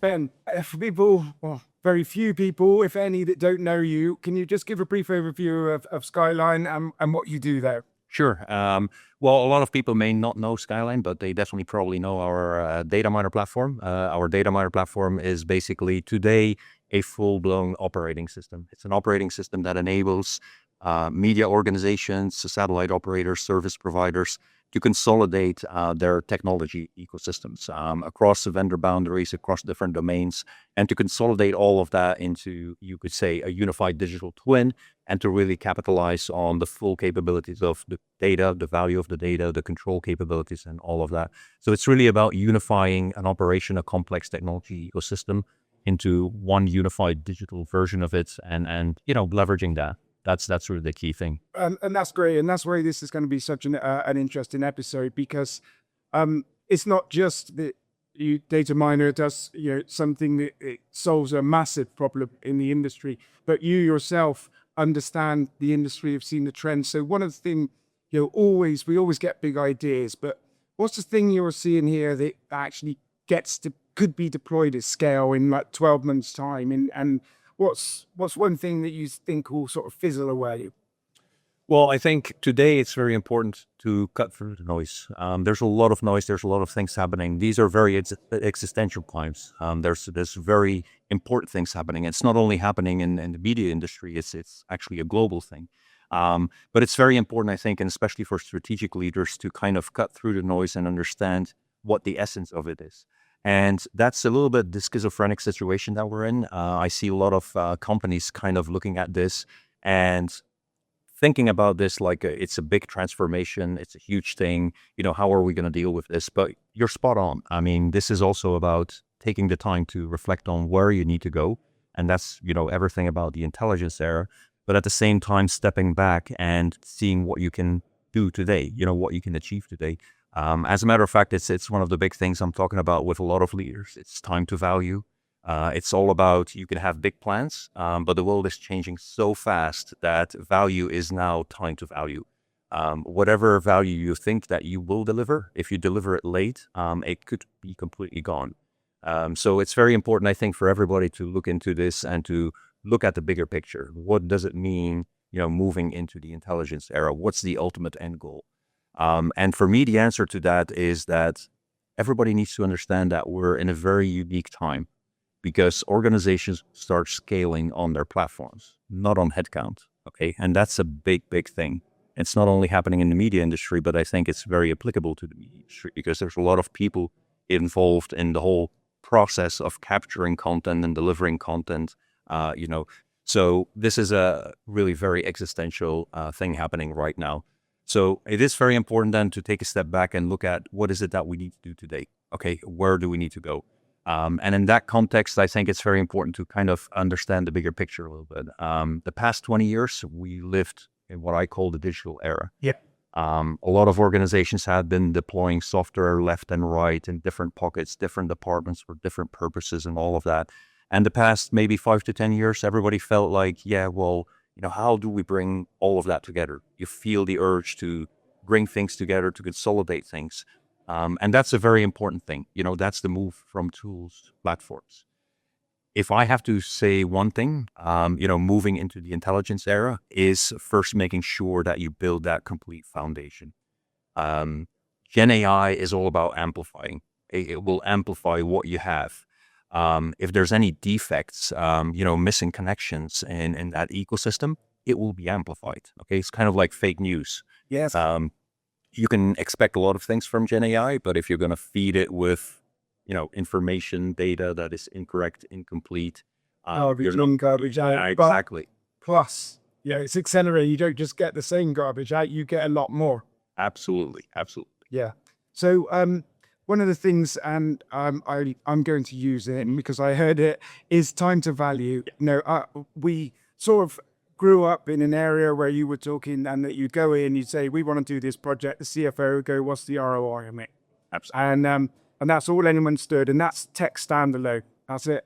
Ben, for people, well, very few people, if any, that don't know you, can you just give a brief overview of Skyline and what you do there? Sure. Well, a lot of people may not know Skyline, but they definitely probably know our data miner platform. Our data miner platform is basically today a full-blown operating system. It's an operating system that enables media organizations, satellite operators, service providers to consolidate their technology ecosystems across the vendor boundaries, across different domains, and to consolidate all of that into, you could say, a unified digital twin, and to really capitalize on the full capabilities of the data, the value of the data, the control capabilities, and all of that. So it's really about unifying an operation, a complex technology ecosystem into one unified digital version of it, and leveraging that. That's really the key thing. And that's great. And that's why this is going to be such an interesting episode, because it's not just that you data miner does something that it solves a massive problem in the industry, but you yourself understand the industry, have seen the trends. So one of the things, we always get big ideas, but what's the thing you're seeing here that actually could be deployed at scale in like 12 months time? And what's one thing that you think will sort of fizzle away? Well, I think today it's very important to cut through the noise. There's a lot of noise. There's a lot of things happening. These are very existential times. There's very important things happening. It's not only happening in the media industry. It's actually a global thing. But it's very important, I think, and especially for strategic leaders, to kind of cut through the noise and understand what the essence of it is. And that's a little bit the schizophrenic situation that we're in. I see a lot of companies kind of looking at this and thinking about this like it's a big transformation. It's a huge thing. How are we going to deal with this? But you're spot on. I mean, this is also about taking the time to reflect on where you need to go. And that's, everything about the intelligence era. But at the same time, stepping back and seeing what you can do today, what you can achieve today. As a matter of fact, it's one of the big things I'm talking about with a lot of leaders. It's time to value. It's all about, you can have big plans, but the world is changing so fast that value is now time to value. Whatever value you think that you will deliver, if you deliver it late, it could be completely gone. So it's very important, I think, for everybody to look into this and to look at the bigger picture. What does it mean, moving into the intelligence era? What's the ultimate end goal? And for me, the answer to that is that everybody needs to understand that we're in a very unique time, because organizations start scaling on their platforms, not on headcount. Okay. And that's a big, big thing. It's not only happening in the media industry, but I think it's very applicable to the media industry, because there's a lot of people involved in the whole process of capturing content and delivering content, So this is a really very existential thing happening right now. So it is very important then to take a step back and look at what is it that we need to do today? Okay, where do we need to go? And in that context, I think it's very important to kind of understand the bigger picture a little bit. The past 20 years, we lived in what I call the digital era. Yeah. A lot of organizations have been deploying software left and right in different pockets, different departments for different purposes and all of that. And the past maybe 5 to 10 years, everybody felt like, how do we bring all of that together? You feel the urge to bring things together, to consolidate things. And that's a very important thing. That's the move from tools to platforms. If I have to say one thing, moving into the intelligence era is first making sure that you build that complete foundation. Gen AI is all about amplifying. It will amplify what you have. If there's any defects, missing connections in that ecosystem, it will be amplified. Okay. It's kind of like fake news. Yes. You can expect a lot of things from Gen AI, but if you're going to feed it with, information, data that is incorrect, incomplete, Garbage in, garbage out. Exactly. But plus, it's accelerated. You don't just get the same garbage out, you get a lot more. Absolutely. Yeah. So one of the things, and I'm going to use it because I heard it, is time to value. We sort of grew up in an area where you were talking, and that you'd go in, you'd say, we want to do this project. The CFO would go, what's the ROI on it? Absolutely. And that's all anyone stood. And that's tech standalone. That's it.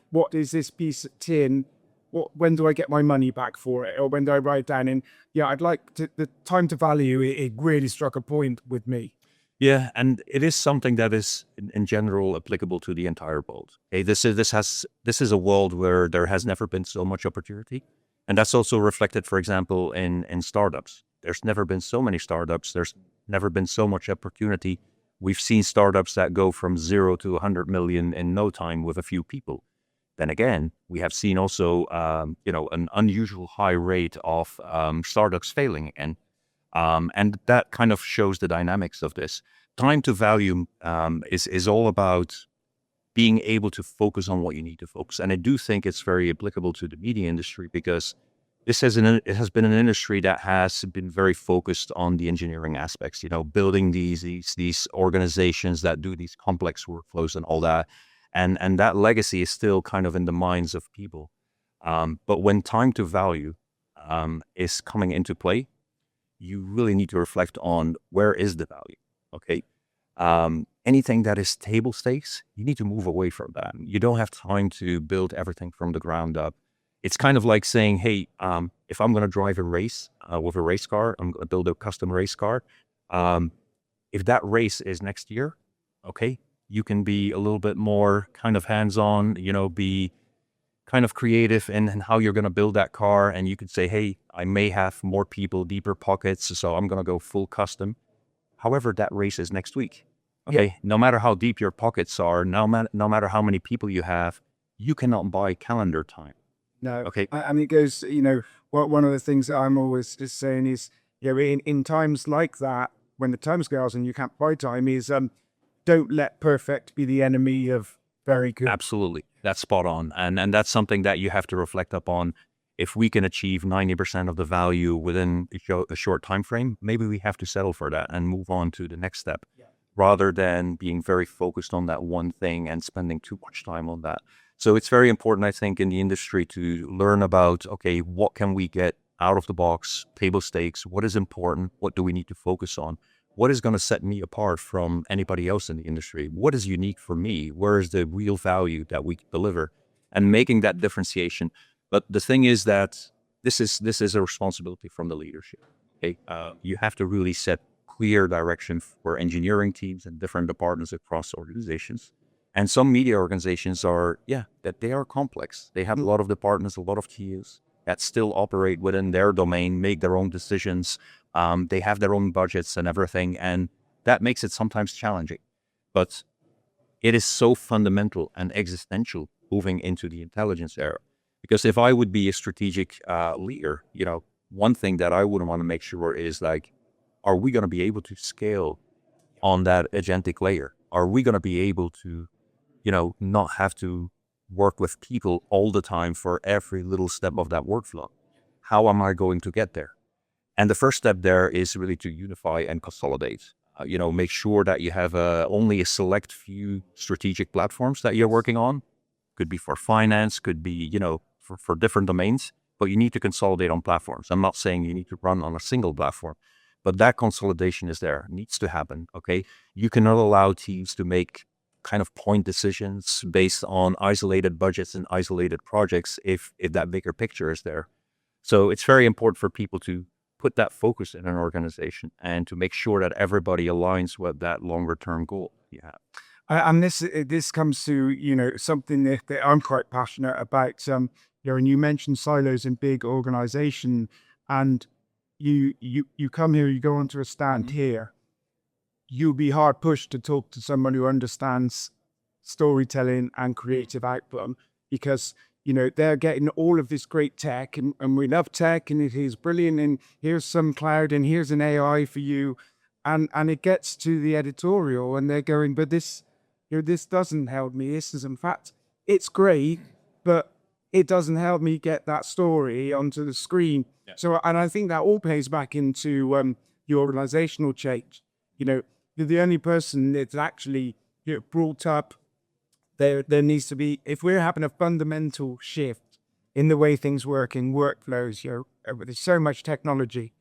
What is this piece of tin? When do I get my money back for it? Or when do I write down in? I'd like to, the time to value, it really struck a point with me. Yeah, and it is something that is in general applicable to the entire world. Okay, this is a world where there has never been so much opportunity, and that's also reflected, for example, in startups. There's never been so many startups. There's never been so much opportunity. We've seen startups that go from 0 to 100 million in no time with a few people. Then again, we have seen also, an unusual high rate of startups failing, and that kind of shows the dynamics of this. Time to value is all about being able to focus on what you need to focus. And I do think it's very applicable to the media industry because it has been an industry that has been very focused on the engineering aspects, building these organizations that do these complex workflows and all that. And that legacy is still kind of in the minds of people. But when time to value is coming into play, you really need to reflect on where is the value. Okay. Anything that is table stakes, you need to move away from that. You don't have time to build everything from the ground up. It's kind of like saying, hey, if I'm going to drive a race with a race car, I'm going to build a custom race car. If that race is next year, okay, you can be a little bit more kind of hands-on, be kind of creative in how you're going to build that car. And you could say, hey, I may have more people, deeper pockets, so I'm going to go full custom. However, that race is next week. Okay. Yeah. No matter how deep your pockets are, no matter how many people you have, you cannot buy calendar time. No. Okay. And it goes, one of the things that I'm always just saying is, in times like that, when the time scales and you can't buy time, is don't let perfect be the enemy of very good. Absolutely. That's spot on. And that's something that you have to reflect upon. If we can achieve 90% of the value within a short time frame, maybe we have to settle for that and move on to the next step, rather than being very focused on that one thing and spending too much time on that. So it's very important, I think, in the industry to learn about, okay, what can we get out of the box, table stakes, what is important, what do we need to focus on? What is going to set me apart from anybody else in the industry? What is unique for me? Where is the real value that we deliver? And making that differentiation. But the thing is that this is a responsibility from the leadership. Okay, you have to really set clear direction for engineering teams and different departments across organizations. And some media organizations that they are complex. They have a lot of departments, a lot of teams that still operate within their domain, make their own decisions. They have their own budgets and everything, and that makes it sometimes challenging. But it is so fundamental and existential moving into the intelligence era. Because if I would be a strategic leader, one thing that I would want to make sure is like, are we going to be able to scale on that agentic layer? Are we going to be able to, not have to work with people all the time for every little step of that workflow? How am I going to get there? And the first step there is really to unify and consolidate. Make sure that you have only a select few strategic platforms that you're working on. Could be for finance, could be, for different domains, but you need to consolidate on platforms. I'm not saying you need to run on a single platform, but that consolidation is there, needs to happen, okay? You cannot allow teams to make kind of point decisions based on isolated budgets and isolated projects if that bigger picture is there. So it's very important for people to put that focus in an organization and to make sure that everybody aligns with that longer term goal you have. And this comes to something that I'm quite passionate about. And you mentioned silos in big organization, and you come here, you go onto a stand here, you'll be hard pushed to talk to someone who understands storytelling and creative output, because they're getting all of this great tech, and we love tech, and it is brilliant, and here's some cloud, and here's an AI for you, and it gets to the editorial, and they're going, but this doesn't help me. This is, in fact, it's great, but it doesn't help me get that story onto the screen. Yeah. So, and I think that all pays back into your organizational change. You're the only person that's actually brought up. There needs to be, if we're having a fundamental shift in the way things work in workflows, there's so much technology.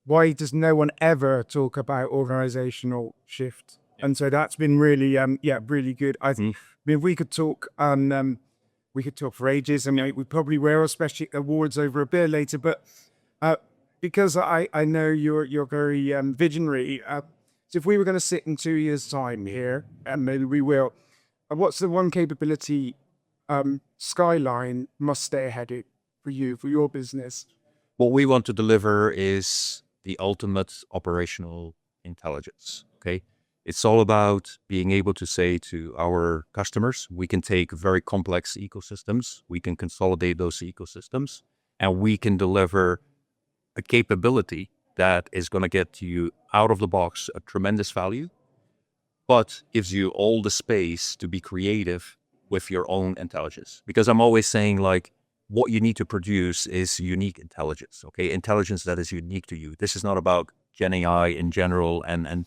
Why does no one ever talk about organizational shift? And so that's been really, really good. I think we could talk for ages. I mean, we probably will, especially awards over a beer later. But because I know you're very visionary, So if we were going to sit in 2 years' time here, and maybe we will, what's the one capability Skyline must stay ahead of for you, for your business? What we want to deliver is the ultimate operational intelligence. Okay. It's all about being able to say to our customers, we can take very complex ecosystems, we can consolidate those ecosystems, and we can deliver a capability that is going to get you out of the box a tremendous value, but gives you all the space to be creative with your own intelligence. Because I'm always saying, like, what you need to produce is unique intelligence, okay? Intelligence that is unique to you. This is not about Gen AI in general and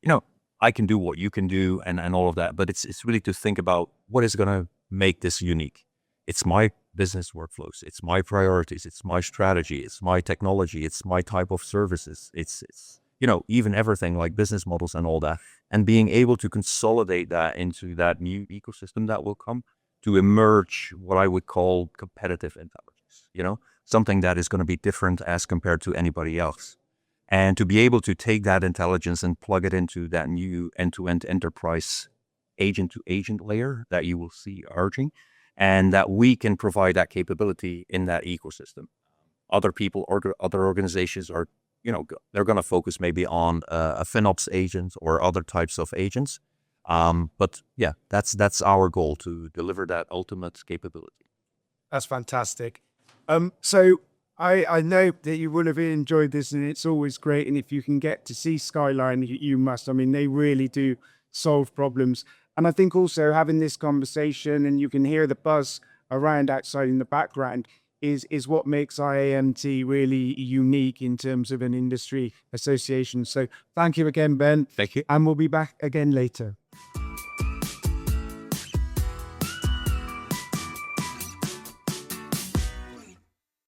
you know, I can do what you can do and all of that, but it's really to think about what is going to make this unique. It's my business workflows, it's my priorities, it's my strategy, it's my technology, it's my type of services, it's you know, even everything like business models and all that, and being able to consolidate that into that new ecosystem that will come to emerge what I would call competitive intelligence, you know, something that is going to be different as compared to anybody else. And to be able to take that intelligence and plug it into that new end-to-end enterprise agent-to-agent layer that you will see emerging, and that we can provide that capability in that ecosystem. Other people or other organizations are, you know, they're going to focus maybe on a FinOps agent or other types of agents. But yeah, that's our goal, to deliver that ultimate capability. That's fantastic. So I know that you will have enjoyed this, and it's always great. And if you can get to see Skyline, you must. I mean, they really do solve problems. And I think also having this conversation, and you can hear the buzz around outside in the background, is what makes IAMT really unique in terms of an industry association. So thank you again, Ben. Thank you. And we'll be back again later.